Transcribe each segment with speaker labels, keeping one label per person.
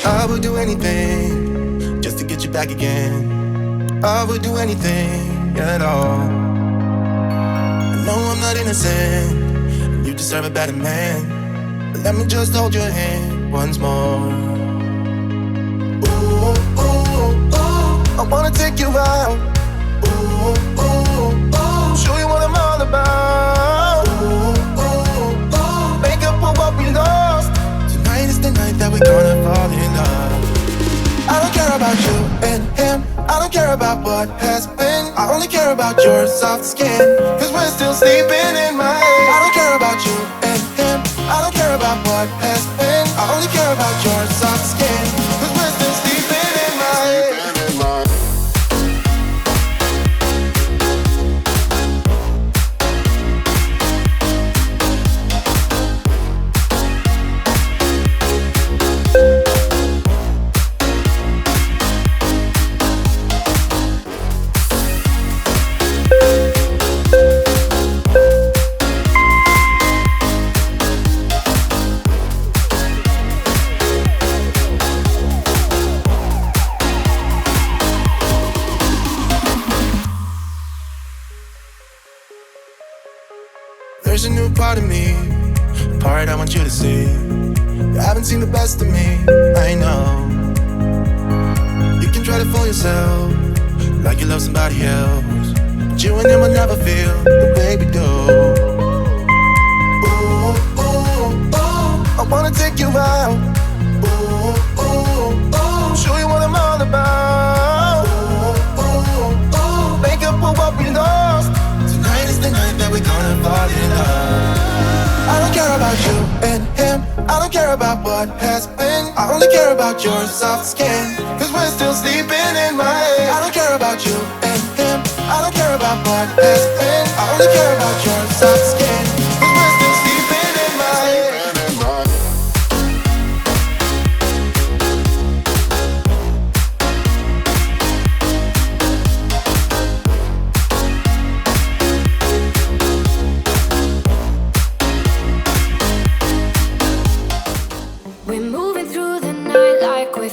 Speaker 1: I would do anything just to get you back again. I would do anything at all. I know I'm not innocent, you deserve a better man, but let me just hold your hand once more. Ooh, ooh, ooh, I wanna take you out. Ooh, ooh, ooh, show you what I'm all about. Ooh, ooh, ooh, make up for what we lost. Tonight is the night that we're gonna fall in love. I don't care about you and him, I don't care about what has been. I only care about your soft skin, cause we're still sleeping in my head. I don't care about you and him, I don't care about what has been. I only care about your soft skin, cause we're still sleeping in my head. There's a new part of me, a part I want you to see. You haven't seen the best of me, I know. You can try to fool yourself, like you love somebody else, but you and him will never feel the way we do. Ooh, ooh, ooh, I wanna take you out. Ooh, ooh, ooh, show you what I'm all about. Ooh, ooh, ooh, make up for what we lost. Tonight is the night that we're gonna fall in love. I don't care about you and him, I don't care about what has been. I only care about your soft skin, cause we're still sleeping in my head. I don't care about you and him, I don't care about what has been. I only care about your soft skin, cause we're still sleeping in my head.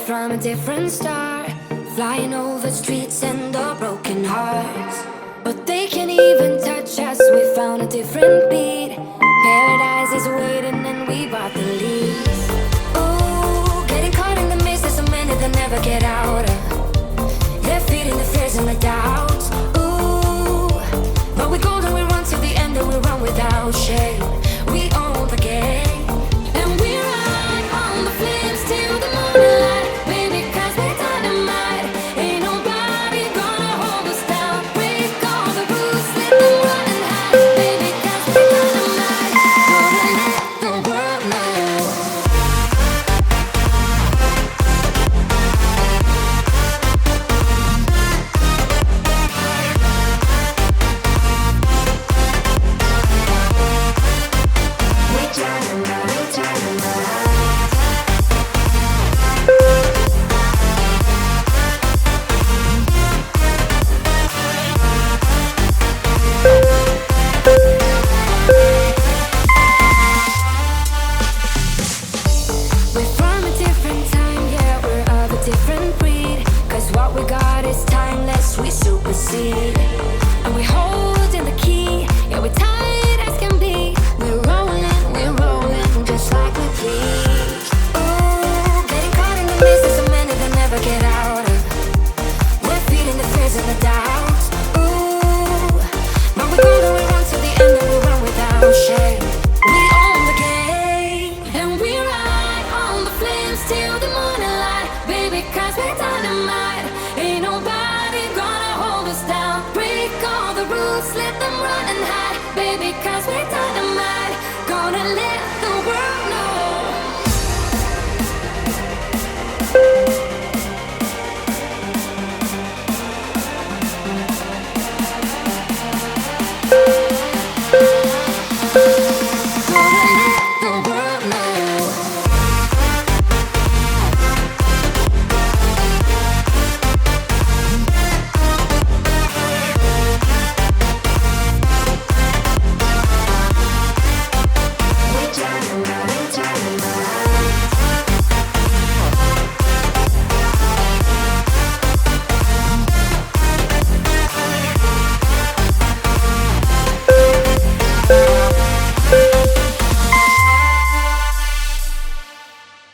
Speaker 2: From a different star, flying over streets and our broken hearts. But they can't even touch us, we found a different beat. Paradise is waiting and we bought the leaves. Ooh, getting caught in the mist, there's so many that never get out of. They're feeding the fears and the doubts. Ooh, but we go and we run to the end and we run without shame. We own the game, and we ride on the flames till the morning light. Different breed, cause what we got is timeless, we supersede.